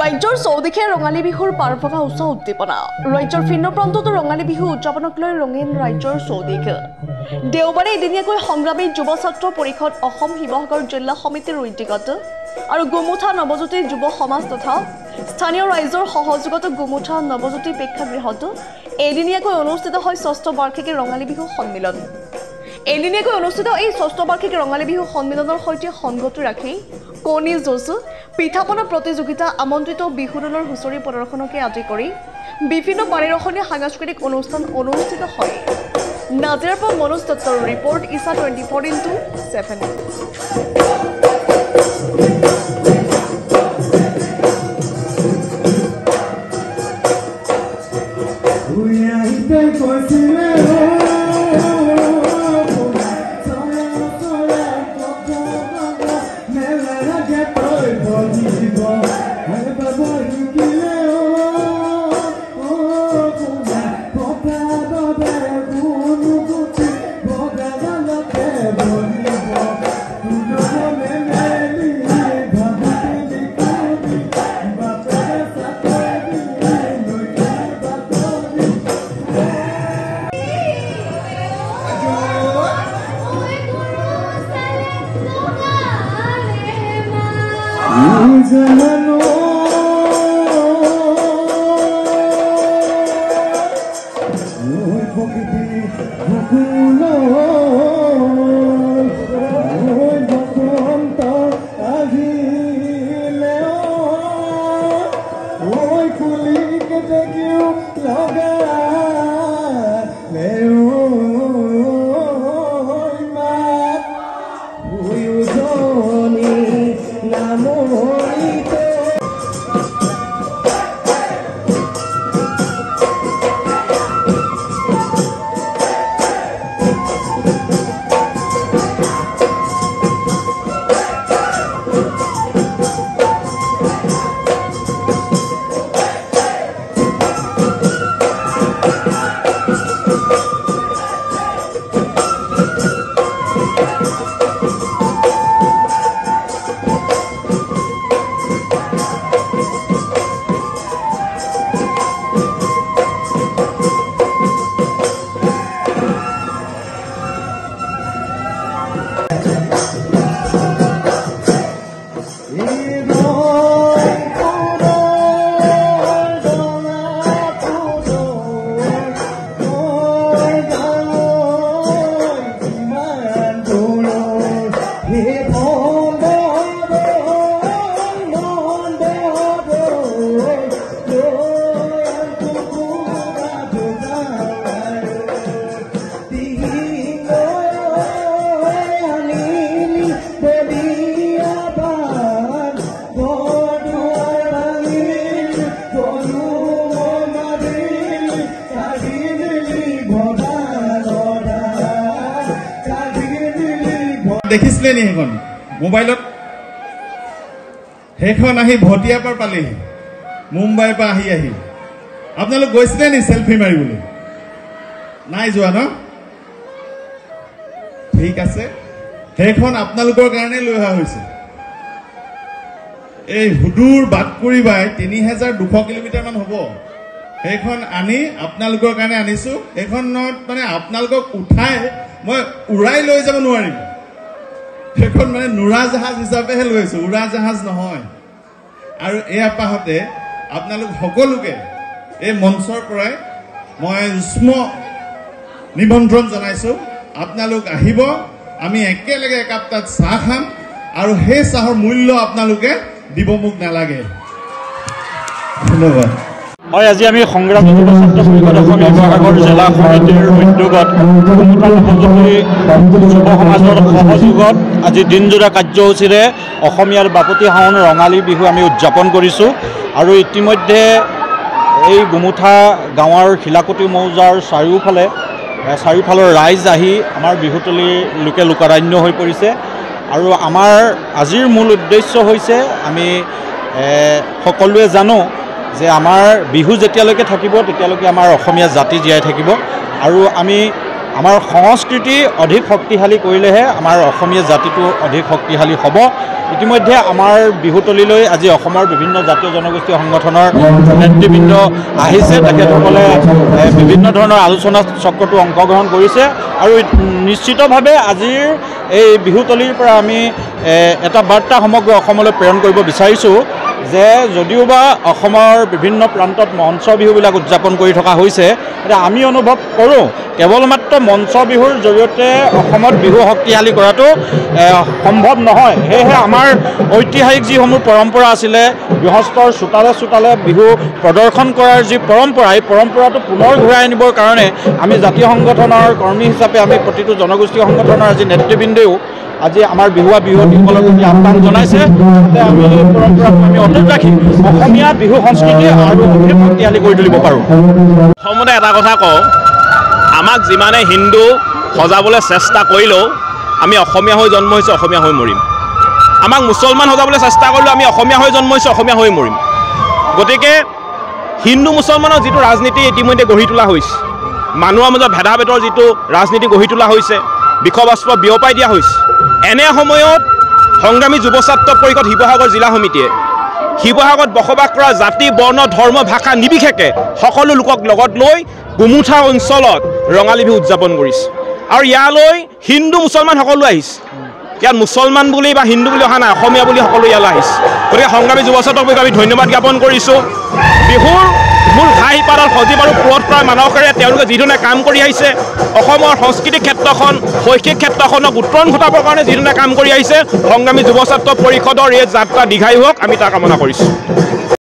ৰাজ্যৰ চৌদিশে ৰঙালী বিহুৰ পাৰ ভগা উৎসাহ উদ্দীপনা ৰাজ্যৰ ভিন্ন প্ৰান্ততো ৰঙালী বিহু উদযাপনক লৈ ৰঙীন ৰাজ্যৰ চৌদিশ দেওবাৰে এদিনীয়াকৈ সংগ্ৰামী যুৱ ছাত্ৰ পৰিষদ অসম শিৱসাগৰ জিলা সমিতিৰ উদ্যোগত আৰু গুমুঠা নৱজ্যোতি যুৱ সমাজ তথা স্থানীয় ৰাইজৰ সহযোগত গুমুঠা নৱজ্যোতি প্ৰেক্ষাগৃহত এদিনীয়াকৈ অনুষ্ঠিত হয় ৬ষ্ঠ বাৰ্ষিকী ৰঙালী বিহু সন্মিলন এদিনীয়াকৈ অনুষ্ঠিত এই ৬ষ্ঠ বাৰ্ষিকী ৰঙালী বিহু সন্মিলনৰ সৈতে সংগতি ৰাখি কণী যুঁজ পিঠাপনা প্ৰতিযোগিতা আমন্ত্ৰিত বিহু দলৰ হুঁচৰি প্ৰদৰ্শনকে আদি কৰি বিভিন্ন পাৰিৰসনীয় সাংস্কৃতিক অনুষ্ঠান অনুষ্ঠিত হয় নাজিৰাৰ পৰা মনোজ দত্তৰ ৰিপৰ্ট ইছা 24/7 দেখিছিলে নি এখন মোবাইলত সেইখন আহি ভটিয়াৰ পৰা পালেহি মুম্বাইৰ পৰা আহি আপোনালোক গৈছিলে নি সেলফি মাৰিবলৈ নাই যোৱা ন ঠিক আছে সেইখন আপোনালোকৰ কাৰণে লৈ অহা হৈছে এই হুদুৰ বাটকুৰি বাই 3200 কিলোমিটাৰ মান হ'ব সেইখন আনি আপোনালোকৰ কাৰণে আনিছো এইখনত মানে আপোনালোকক উঠাই মই উৰাই লৈ যাব নোৱাৰিম সেইখন মানে নুৰা জাহাজ হিচাপেহে লৈছো উৰা জাহাজ নহয় আৰু এই আপাহতে আপোনালোক সকলোকে এই মঞ্চৰ পৰাই মই উষ্ম নিমন্ত্ৰণ জনাইছো আপোনালোক আহিব আমি একেলগে একাপ তাত চাহ খাম আৰু সেই চাহৰ মূল্য আপোনালোকে দিব মোক নালাগে ধন্যবাদ হয় আজি আমি সংগ্ৰামী যুৱ ছাত্ৰ পৰিষদ অসম শিৱসাগৰ জিলা সমিতিৰ উদ্যোগত যুৱ সমাজৰ সহযোগত আজি দিনজোৰা কাৰ্যসূচীৰে অসমীয়াৰ বাপতি সাহোন ৰঙালী বিহু আমি উদযাপন কৰিছোঁ আৰু ইতিমধ্যে এই গুমুঠা গাঁৱৰ শিলাকুটি মৌজাৰ চাৰিওফালৰ ৰাইজ আহি আমাৰ বিহুতলী লোকে লোকাৰণ্য হৈ পৰিছে আৰু আমাৰ আজিৰ মূল উদ্দেশ্য হৈছে আমি সকলোৱে জানো যে আমাৰ বিহু যেতিয়ালৈকে থাকিব তেতিয়ালৈকে আমাৰ অসমীয়া জাতি জীয়াই থাকিব আৰু আমি আমাৰ সংস্কৃতি অধিক শক্তিশালী কৰিলেহে আমাৰ অসমীয়া জাতিটো অধিক শক্তিশালী হ'ব। ইতিমধ্যে আমাৰ বিহুতলীলৈ আজি অসমৰ বিভিন্ন জাতীয় জনগোষ্ঠী সংগঠনৰ নেতৃবৃন্দ আহিছে। তেখেতসকলে বিভিন্ন ধৰণৰ আলোচনা চক্ৰতো অংশগ্ৰহণ কৰিছে আৰু নিশ্চিতভাৱে আজিৰ এই বিহুতলীৰ পৰা আমি এটা বাৰ্তা সমগ্ৰ অসমলৈ প্ৰেৰণ কৰিব বিচাৰিছোঁ যে যদিওবা অসমৰ বিভিন্ন প্ৰান্তত মঞ্চ বিহুবিলাক উদযাপন কৰি থকা হৈছে, এতিয়া আমি অনুভৱ কৰোঁ কেৱল মাত্ৰ মঞ্চ বিহুৰ জৰিয়তে অসমত বিহু শক্তিশালী কৰাটো সম্ভৱ নহয়। সেয়েহে আমাৰ ঐতিহাসিক যিসমূহ পৰম্পৰা আছিলে, গৃহস্থৰ চোতালে চোতালে বিহু প্ৰদৰ্শন কৰাৰ যি পৰম্পৰা, এই পৰম্পৰাটো পুনৰ ঘূৰাই আনিবৰ কাৰণে আমি জাতীয় সংগঠনৰ কৰ্মী হিচাপে আমি প্ৰতিটো জনগোষ্ঠী সংগঠনৰ আজি নেতৃবৃন্দেও আজি আমাৰ বিহুৱতীসকলৰ প্ৰতি আহ্বান জনাইছে যাতে আমি এই পৰম্পৰাটো আমি অটুট ৰাখি অসমীয়া বিহু সংস্কৃতি আৰু অধিক শক্তিশালী কৰি তুলিব পাৰোঁ। প্ৰথমতে এটা কথা কওঁ, আমাক যিমানে হিন্দু সজাবলৈ চেষ্টা কৰিলেও আমি অসমীয়া হৈ জন্ম হৈছোঁ, অসমীয়া হৈ মৰিম। আমাক মুছলমান সজাবলৈ চেষ্টা কৰিলেও আমি অসমীয়া হৈ জন্ম হৈছোঁ, অসমীয়া হৈ মৰিম। গতিকে হিন্দু মুছলমানৰ যিটো ৰাজনীতি ইতিমধ্যে গঢ়ি তোলা হৈছে, মানুহৰ মাজত ভেদাভেদৰ যিটো ৰাজনীতি গঢ়ি তোলা হৈছে, বিষবাস্প বিয়পাই দিয়া হৈছে, এনে সময়ত সংগ্ৰামী যুৱ ছাত্ৰ পৰিষদ শিৱসাগৰ জিলা সমিতিয়ে শিৱসাগৰত বসবাস কৰা জাতি, বৰ্ণ, ধৰ্ম, ভাষা নিৰ্বিশেষে সকলো লোকক লগত লৈ গুমুঠা অঞ্চলত ৰঙালী বিহু উদযাপন কৰিছে। আৰু ইয়ালৈ হিন্দু মুছলমান সকলো আহিছে। ইয়াত মুছলমান বুলি বা হিন্দু বুলি অহা নাই, অসমীয়া বুলি সকলো ইয়ালৈ আহিছে। গতিকে সংগ্ৰামী যুৱ ছাত্ৰ পৰিষদক আমি ধন্যবাদ জ্ঞাপন কৰিছোঁ। বিহুৰ মূল ঘাই শিপাডাল সজীৱ আৰু পুৰঠ কৰা মানসেৰে তেওঁলোকে যিধৰণে কাম কৰি আহিছে, অসমৰ সাংস্কৃতিক ক্ষেত্ৰখন, শৈক্ষিক ক্ষেত্ৰখনক উত্তৰণ ঘটাবৰ কাৰণে যিধৰণে কাম কৰি আহিছে, সংগ্ৰামী যুৱ ছাত্ৰ পৰিষদৰ এই যাত্ৰা দীঘায়ু হওক, আমি তাৰ কামনা কৰিছোঁ।